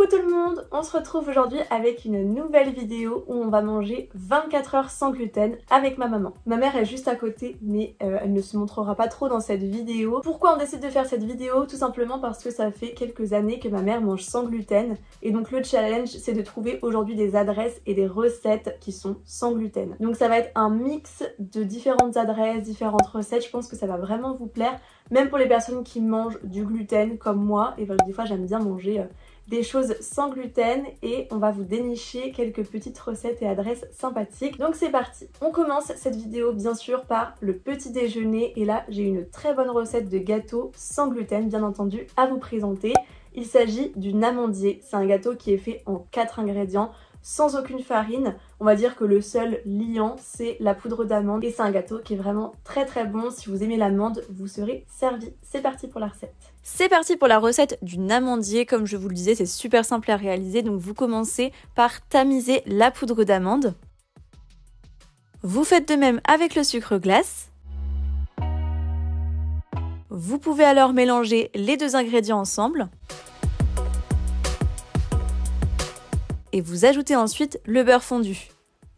Coucou tout le monde, on se retrouve aujourd'hui avec une nouvelle vidéo où on va manger 24 heures sans gluten avec ma maman. Ma mère est juste à côté mais elle ne se montrera pas trop dans cette vidéo. Pourquoi on décide de faire cette vidéo? Tout simplement parce que ça fait quelques années que ma mère mange sans gluten et donc le challenge c'est de trouver aujourd'hui des adresses et des recettes qui sont sans gluten. Donc ça va être un mix de différentes adresses, différentes recettes, je pense que ça va vraiment vous plaire. Même pour les personnes qui mangent du gluten comme moi, et des fois j'aime bien manger des choses sans gluten et on va vous dénicher quelques petites recettes et adresses sympathiques. Donc c'est parti. On commence cette vidéo bien sûr par le petit déjeuner et là j'ai une très bonne recette de gâteau sans gluten bien entendu à vous présenter. Il s'agit du amandier. C'est un gâteau qui est fait en 4 ingrédients. Sans aucune farine, on va dire que le seul liant c'est la poudre d'amande et c'est un gâteau qui est vraiment très bon. Si vous aimez l'amande, vous serez servi. C'est parti pour la recette. C'est parti pour la recette du amandier. Comme je vous le disais, c'est super simple à réaliser. Donc vous commencez par tamiser la poudre d'amande. Vous faites de même avec le sucre glace. Vous pouvez alors mélanger les deux ingrédients ensemble. Et vous ajoutez ensuite le beurre fondu.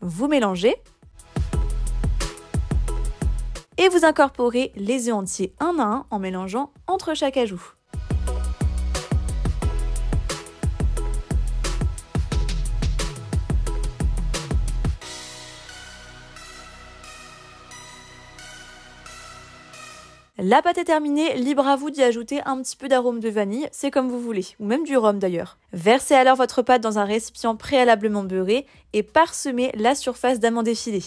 Vous mélangez. Et vous incorporez les œufs entiers un à un en mélangeant entre chaque ajout. La pâte est terminée, libre à vous d'y ajouter un petit peu d'arôme de vanille, c'est comme vous voulez, ou même du rhum d'ailleurs. Versez alors votre pâte dans un récipient préalablement beurré et parsemez la surface d'amandes effilées.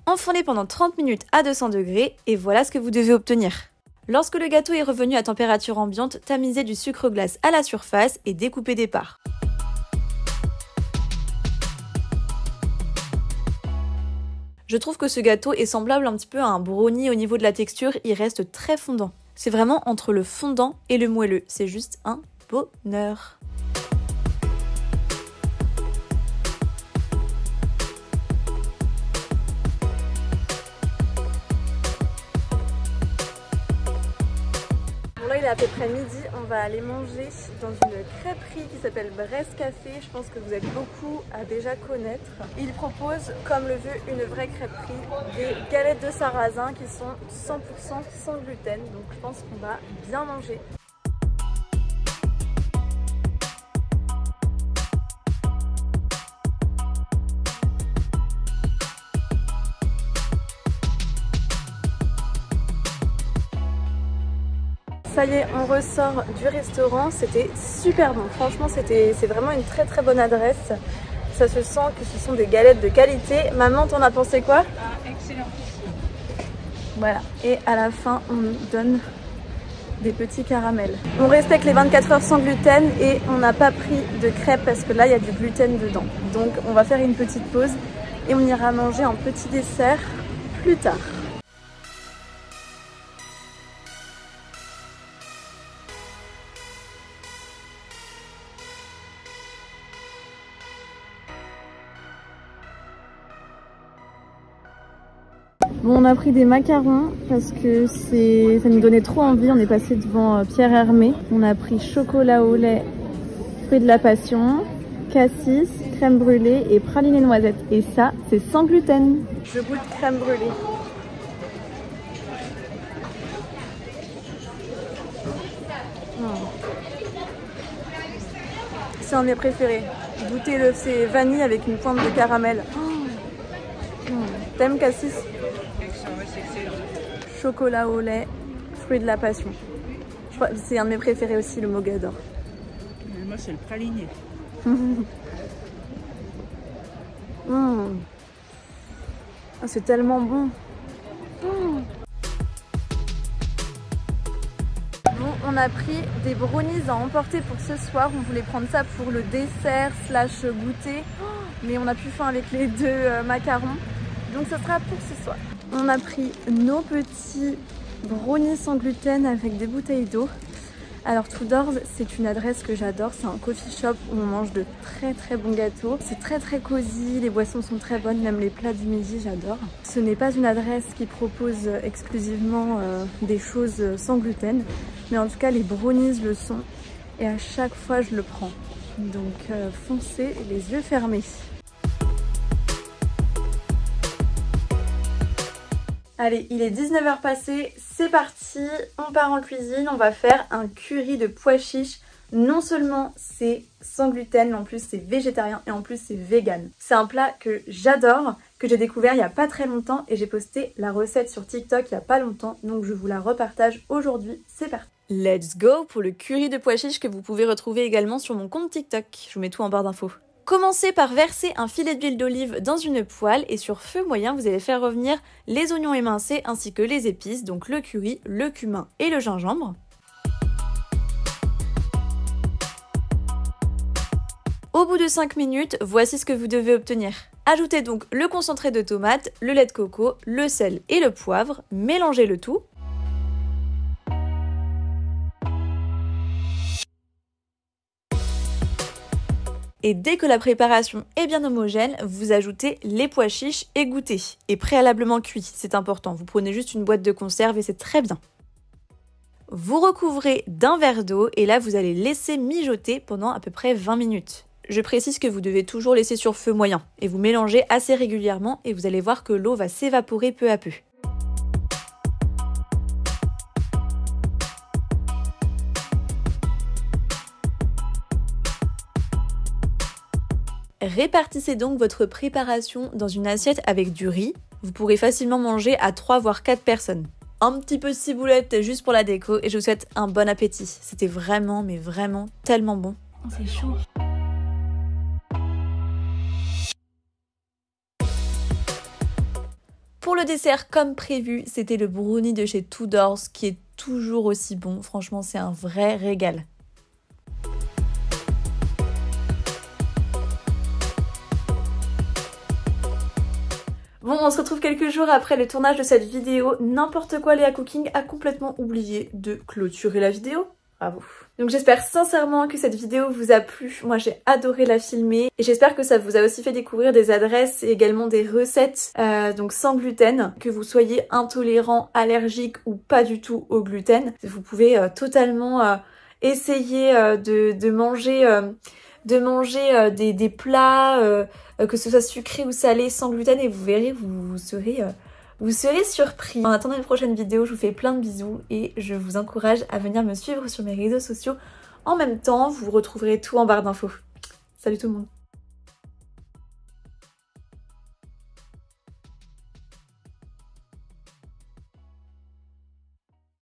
Enfournez pendant 30 minutes à 200 degrés et voilà ce que vous devez obtenir. Lorsque le gâteau est revenu à température ambiante, tamisez du sucre glace à la surface et découpez des parts. Je trouve que ce gâteau est semblable un petit peu à un brownie au niveau de la texture, il reste très fondant. C'est vraiment entre le fondant et le moelleux, c'est juste un bonheur. Bon là il est à peu près midi, on va aller manger dans une crêperie qui s'appelle Brest Café, je pense que vous êtes beaucoup à déjà connaître. Il propose, comme le veut une vraie crêperie, des galettes de sarrasin qui sont 100% sans gluten, donc je pense qu'on va bien manger. Ça y est, on ressort du restaurant, c'était super bon, franchement c'est vraiment une très bonne adresse. Ça se sent que ce sont des galettes de qualité. Maman, t'en as pensé quoi? Excellent. Voilà, et à la fin on nous donne des petits caramels. On respecte les 24 heures sans gluten et on n'a pas pris de crêpes parce que là il y a du gluten dedans. Donc on va faire une petite pause et on ira manger un petit dessert plus tard. Bon, on a pris des macarons parce que ça nous donnait trop envie. On est passé devant Pierre Hermé. On a pris chocolat au lait, fruits de la passion, cassis, crème brûlée et praliné noisette. Et ça, c'est sans gluten. Je goûte crème brûlée. C'est un de mes préférés. Goûtez-le, c'est vanille avec une pointe de caramel. T'aimes cassis? Chocolat au lait, fruits de la passion. Je crois que c'est un de mes préférés aussi, le mogador. Moi, c'est le praliné. Ah, c'est tellement bon. Bon, on a pris des brownies à emporter pour ce soir. On voulait prendre ça pour le dessert slash goûter. Mais on a plus faim avec les deux macarons. Donc ce sera pour ce soir. On a pris nos petits brownies sans gluten avec des bouteilles d'eau. Alors Tudors, c'est une adresse que j'adore, c'est un coffee shop où on mange de très bons gâteaux. C'est très cosy, les boissons sont très bonnes, même les plats du midi j'adore. Ce n'est pas une adresse qui propose exclusivement des choses sans gluten, mais en tout cas les brownies le sont et à chaque fois je le prends. Donc foncez les yeux fermés. Allez, il est 19h passé, c'est parti, on part en cuisine, on va faire un curry de pois chiches. Non seulement c'est sans gluten, mais en plus c'est végétarien et en plus c'est vegan. C'est un plat que j'adore, que j'ai découvert il n'y a pas très longtemps et j'ai posté la recette sur TikTok il n'y a pas longtemps, donc je vous la repartage aujourd'hui, c'est parti. Let's go pour le curry de pois chiches que vous pouvez retrouver également sur mon compte TikTok. Je vous mets tout en barre d'infos. Commencez par verser un filet d'huile d'olive dans une poêle et sur feu moyen, vous allez faire revenir les oignons émincés ainsi que les épices, donc le curry, le cumin et le gingembre. Au bout de 5 minutes, voici ce que vous devez obtenir. Ajoutez donc le concentré de tomate, le lait de coco, le sel et le poivre, mélangez le tout. Et dès que la préparation est bien homogène, vous ajoutez les pois chiches égouttés et préalablement cuits, c'est important. Vous prenez juste une boîte de conserve et c'est très bien. Vous recouvrez d'un verre d'eau et là vous allez laisser mijoter pendant à peu près 20 minutes. Je précise que vous devez toujours laisser sur feu moyen et vous mélangez assez régulièrement et vous allez voir que l'eau va s'évaporer peu à peu. Répartissez donc votre préparation dans une assiette avec du riz. Vous pourrez facilement manger à 3 voire 4 personnes. Un petit peu de ciboulette juste pour la déco et je vous souhaite un bon appétit. C'était vraiment, mais vraiment tellement bon. Oh, c'est chaud. Pour le dessert, comme prévu, c'était le brownie de chez Tudors qui est toujours aussi bon. Franchement, c'est un vrai régal. Bon, on se retrouve quelques jours après le tournage de cette vidéo. N'importe quoi Léa Cooking a complètement oublié de clôturer la vidéo. Bravo. Donc j'espère sincèrement que cette vidéo vous a plu. Moi j'ai adoré la filmer et j'espère que ça vous a aussi fait découvrir des adresses et également des recettes donc sans gluten. Que vous soyez intolérant, allergique ou pas du tout au gluten, vous pouvez totalement essayer de manger des plats, que ce soit sucré ou salé, sans gluten et vous verrez, vous serez surpris. En attendant une prochaine vidéo, je vous fais plein de bisous et je vous encourage à venir me suivre sur mes réseaux sociaux. En même temps, vous retrouverez tout en barre d'infos. Salut tout le monde!